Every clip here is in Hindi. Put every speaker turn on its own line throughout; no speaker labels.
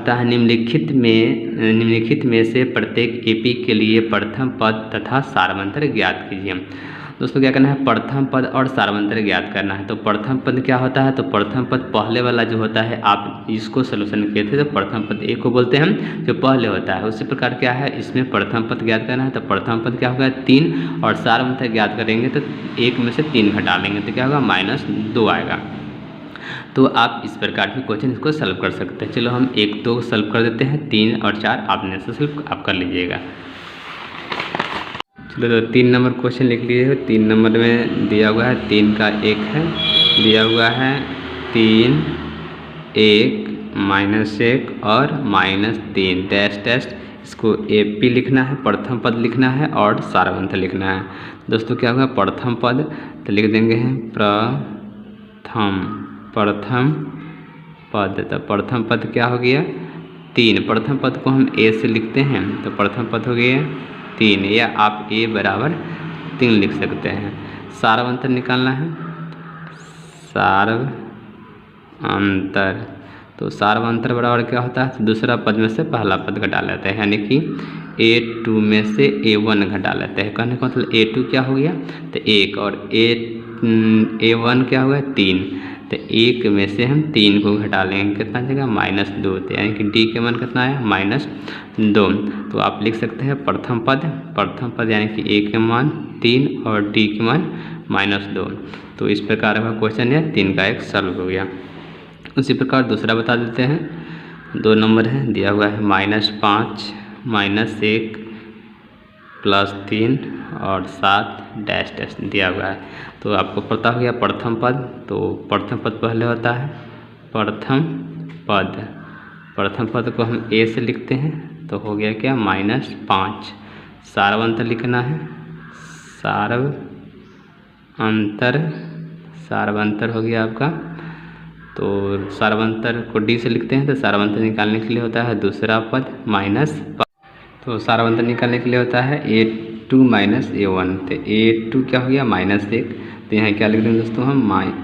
होता है निम्नलिखित में से प्रत्येक एपी के लिए प्रथम पद तथा सारवंतर ज्ञात कीजिए। दोस्तों क्या करना है, प्रथम पद और सारवंतर ज्ञात करना है। तो प्रथम पद क्या होता है, तो प्रथम पद पहले वाला जो होता है, आप इसको सलूशन किए थे तो प्रथम पद एक को बोलते हैं जो पहले होता है। उसी प्रकार क्या है, इसमें प्रथम पद ज्ञात करना है। तो प्रथम पद क्या होगा 3 और सारवंतर ज्ञात करेंगे तो 1 में से 3 घटा लेंगे तो क्या होगा -2 आएगा। तो आप इस प्रकार के क्वेश्चन इसको सॉल्व कर सकते हैं। चलो हम 1 2 सॉल्व कर देते हैं, 3 और 4 आपने से सॉल्व आप कर लीजिएगा। चलो तो 3 नंबर क्वेश्चन लिख लीजिए। 3 नंबर में दिया हुआ है 3 का 1 है, दिया हुआ है 3 1 -1 और -3 डैश डैश। इसको एपी लिखना है, प्रथम पद लिखना है और सारवंतर लिखना है। दोस्तों क्या होगा, प्रथम पद तो लिख देंगे हैं प्रथम पद। तो प्रथम पद क्या हो गया 3। प्रथम पद को हम ए से लिखते हैं तो प्रथम पद हो गया 3, या आप ए बराबर 3 लिख सकते हैं। सारवंतर निकालना है, सारवंतर। तो सारवंतर बराबर क्या होता है, दूसरा पद में से पहला पद घटा लेते हैं, यानी कि A2 में से A1 घटा लेते हैं। कहने का मतलब A2 क्या हो गया तो 1 और A1 क्या हुआ 3। तो 1 में से हम 3 को घटा लेंगे, कितना जाएगा -2। तो यानी कि डी के मान कितना आया -2। तो आप लिख सकते हैं प्रथम पद यानी कि ए के मान 3 और डी के मान -2। तो इस प्रकार का क्वेश्चन है 3 का 1 सॉल्व हो गया। उसी प्रकार दूसरा बता देते हैं। 2 नंबर है, दिया हुआ है -5 -1 +3 और 7 डैश डैश दिया हुआ है। तो आपको पता हो गया प्रथम पद। तो प्रथम पद पहले होता है प्रथम पद को हम ए से लिखते हैं तो हो गया क्या -5। सारवंतर लिखना है, सारवंतर हो गया आपका। तो सारवंतर को डी से लिखते हैं तो सारवंतर निकालने के लिए होता है दूसरा पद -5। तो सारवंतर निकालने के लिए होता है A2 -A1। तो A2 क्या हो गया -1। तो यहाँ क्या लिख देंगे दोस्तों हम -1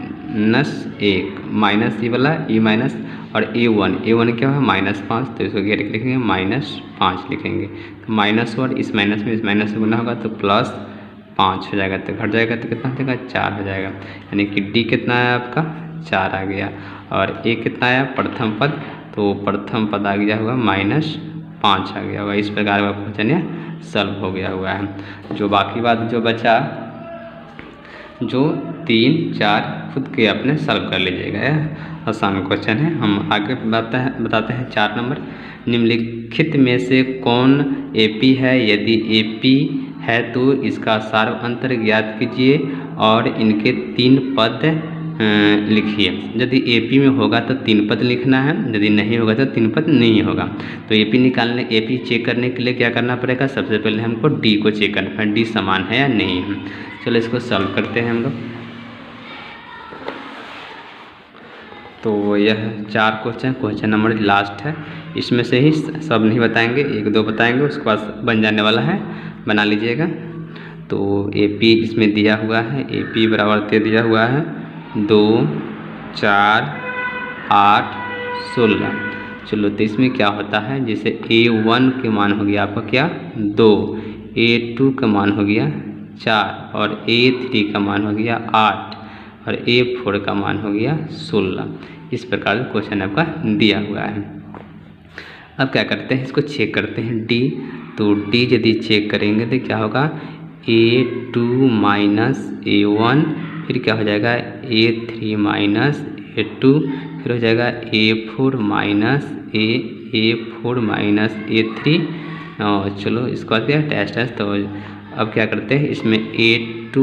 माइनस ये वाला E माइनस और A1 क्या होगा -5। तो इसको क्या लिखेंगे -5 लिखेंगे। तो माइनस और इस माइनस में इस माइनस से गुना होगा तो +5 हो जाएगा। तो घट जाएगा तो कितना हो जाएगा 4 हो जाएगा। यानी कि डी कितना है आपका 4 आ गया। और ए कितना आया प्रथम पद, तो प्रथम पद आ गया होगा -5 आ गया होगा। इस प्रकार का क्वेश्चन ये सॉल्व हो गया हुआ है। जो बाकी बात जो बचा, जो 3 4 खुद के अपने सॉल्व कर लीजिएगा, आसान क्वेश्चन है। हम आगे बताते हैं 4 नंबर। निम्नलिखित में से कौन एपी है, यदि एपी है तो इसका सारवंतर ज्ञात कीजिए और इनके 3 पद लिखिए। यदि एपी में होगा तो 3 पद लिखना है, यदि नहीं होगा तो 3 पद नहीं होगा। तो एपी चेक करने के लिए क्या करना पड़ेगा, सबसे पहले हमको डी को चेक करना है, डी समान है या नहीं है। चलो इसको सॉल्व करते हैं हम लोग। तो यह 4 क्वेश्चन नंबर लास्ट है। इसमें से ही सब नहीं बताएंगे, 1 2 बताएंगे, उसके बाद बन जाने वाला है, बना लीजिएगा। तो एपी इसमें दिया हुआ है, एपी बराबर दे दिया हुआ है 2 4 8 16। चलो तो इसमें क्या होता है, जैसे A1 के मान हो गया आपका क्या 2, A2 का मान हो गया 4 और A3 का मान हो गया 8 और A4 का मान हो गया 16। इस प्रकार का क्वेश्चन आपका दिया हुआ है। अब क्या करते हैं, इसको चेक करते हैं डी। तो डी यदि चेक करेंगे तो क्या होगा A2 -A1, फिर क्या हो जाएगा A3 -A2, फिर हो जाएगा A4 -A3। चलो इसको आते हैं टेस्ट। तो अब क्या करते हैं, इसमें A2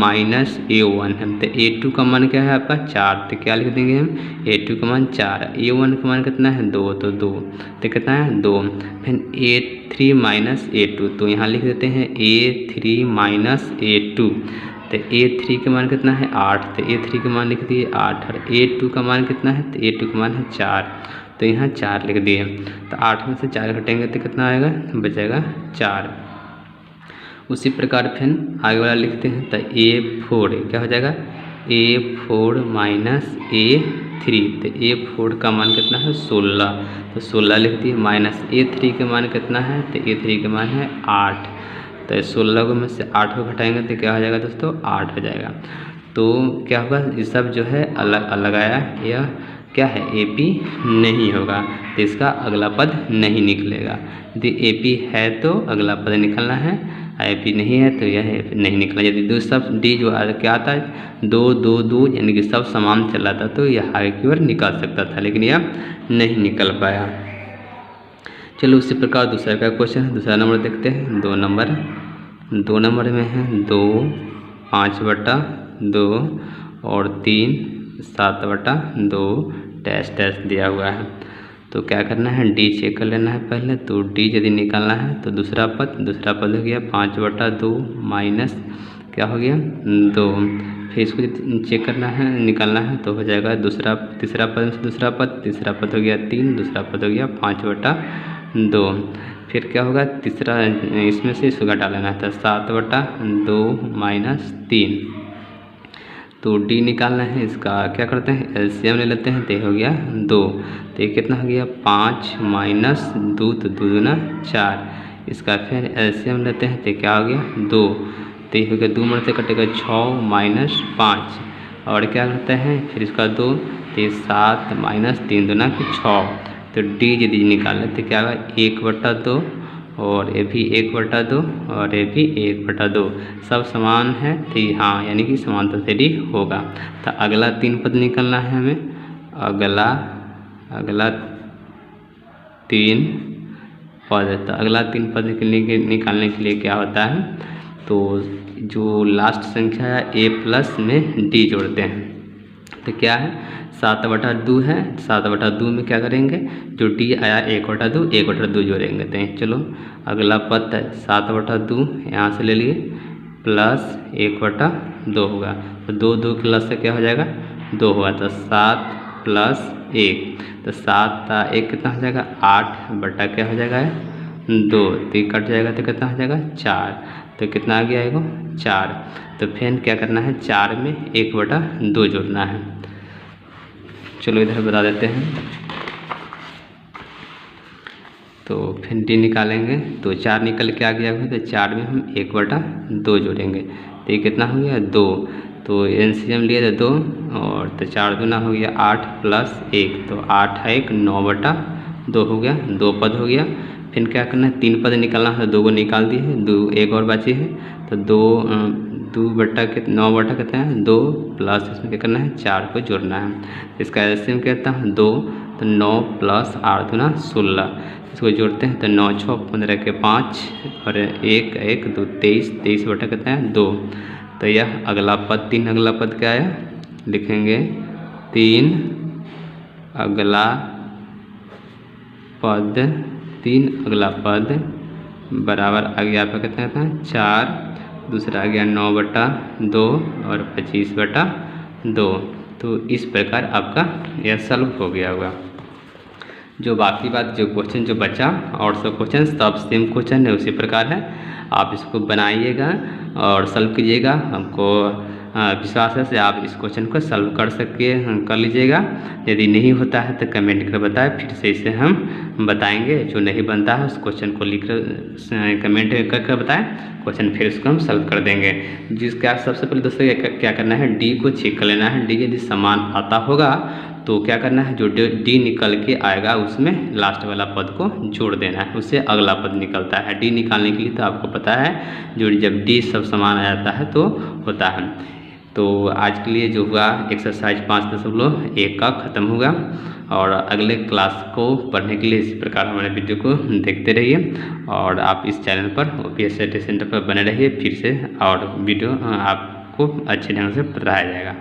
-A1 है। तो A2 का मान क्या है आपका 4, तो क्या लिख देंगे हम A2 का मान 4। A1 का मान कितना है 2, तो 2 तो कितना है 2। फिर A3 -A2, तो यहाँ लिख देते हैं A3 -A2। तो A3 का मान कितना है 8, तो A3 का मान लिख दिए 8 और A2 का मान कितना है, तो A2 का मान है 4, तो यहाँ 4 लिख दिए। तो 8 में से 4 घटेंगे तो कितना आएगा, बचेगा 4। उसी प्रकार फिर आगे वाला लिखते हैं। तो A4 क्या हो जाएगा A4 माइनस A3, तो A4 का मान कितना है 16, तो 16 लिख दिए, माइनस A3 के मान कितना है, तो A3 के मान है 8, तो 16 को में से 8 को घटाएंगे तो क्या हो जाएगा दोस्तों 8 हो जाएगा। तो क्या होगा, ये सब जो है अलग अलग आया, यह क्या है AP नहीं होगा, तो इसका अगला पद नहीं निकलेगा। यदि AP है तो अगला पद निकलना है, AP नहीं है तो यह नहीं निकलना। यदि दो सब D जो क्या आता है 2 2 2 यानी कि सब समान चला था तो यह आगे की ओर निकल सकता था, लेकिन यह नहीं निकल पाया। चलो उसी प्रकार दूसरा का क्वेश्चन है, दूसरा नंबर देखते हैं। 2 नंबर में है 2 5/2 और 3 7/2 डैश डैश दिया हुआ है। तो क्या करना है, D चेक कर लेना है पहले। तो D यदि निकालना है तो दूसरा पद हो गया 5/2 माइनस क्या हो गया 2, फिर इसको चेक करना है निकालना है तो हो जाएगा तीसरा पद हो गया 3, दूसरा पद हो गया 5/2, फिर क्या होगा तीसरा इसमें से इसको घटा लेना था 7/2 माइनस 3। तो D निकालना है, इसका क्या करते हैं LCM ले लेते हैं, तो हो गया 2, तो ये कितना हो गया 5 माइनस 2, तो 2 दूना 4, इसका फिर LCM लेते हैं तो क्या हो गया 2, तो ये हो गया 2 में से कटेगा 6 माइनस 5, और क्या करते हैं फिर इसका 2, तो 7 माइनस 3 दूना 6, तो D यदि निकालें तो क्या होगा 1/2 और ये भी 1/2 और ये भी 1/2, सब समान है तो हाँ यानी कि समांतर से D होगा। तो अगला 3 पद निकलना है हमें, अगला 3 पद, तो अगला 3 पद निकालने के लिए क्या होता है, तो जो लास्ट संख्या है A प्लस में D जोड़ते हैं। तो क्या है 7/2 है, 7/2 में क्या करेंगे जो D आया 1/2 जोड़ेंगे। तो चलो अगला पद है 7/2 यहाँ से ले लिए प्लस 1/2 होगा, तो 2 प्लस से क्या हो जाएगा 2 होगा, तो 7 प्लस 1, तो 7 1 कितना हो जाएगा 8 बटा क्या हो जाएगा 2, तो ये कट जाएगा तो कितना हो जाएगा 4, तो कितना आ गया है 4। तो फिर क्या करना है 4 में 1/2 जोड़ना है। चलो इधर बता देते हैं। तो फिर D निकालेंगे तो 4 निकल के आ गया है, तो 4 में हम 1/2 जोड़ेंगे, तो ये कितना हो गया 2, तो LCM लिए थे 2 और तो 4 दूना हो गया 8 प्लस 1, तो 8 है 1 9/2 हो गया, 2 पद हो गया। फिर क्या करना है 3 पद निकालना है, 2 को निकाल दिए हैं, 2 एक और बची है, तो 9 कितना है 2 प्लस इसमें क्या करना है 4 को जोड़ना है। इसका LCM कहता है 2, तो 9 प्लस 8 दूना 16, इसको जोड़ते हैं तो 9 6 15 के 5 और 1 1 2 23 बटा कितना है 2। तो यह अगला पद 3 अगला पद क्या है लिखेंगे 3 अगला पद बराबर आ गया आपका कितना था 4, दूसरा आ गया 9/2 और 25/2। तो इस प्रकार आपका यह सॉल्व हो गया होगा। जो बाकी बात जो क्वेश्चन जो बचा और सब क्वेश्चन सब सेम क्वेश्चन है उसी प्रकार है, आप इसको बनाइएगा और सॉल्व कीजिएगा। हमको विश्वास है से आप इस क्वेश्चन को सॉल्व कर लीजिएगा। यदि नहीं होता है तो कमेंट कर बताएं, फिर से इसे हम बताएंगे। जो नहीं बनता है उस क्वेश्चन को लिख कर कमेंट कर बताएं, क्वेश्चन फिर उसको हम सॉल्व कर देंगे। जिसका सबसे पहले दोस्तों क्या करना है D को चेक कर लेना है। D यदि समान आता होगा तो क्या करना है जो D निकल के आएगा उसमें लास्ट वाला पद को जोड़ देना है, उससे अगला पद निकलता है। D निकालने के लिए तो आपको पता है जो जब D सब समान आ जाता है तो होता है। तो आज के लिए जो हुआ एक्सरसाइज 5.1 का ख़त्म होगा और अगले क्लास को पढ़ने के लिए इसी प्रकार हमारे वीडियो को देखते रहिए और आप इस चैनल पर OPS स्टडी सेंटर पर बने रहिए। फिर से और वीडियो आपको अच्छे ढंग से पढ़ाया जाएगा।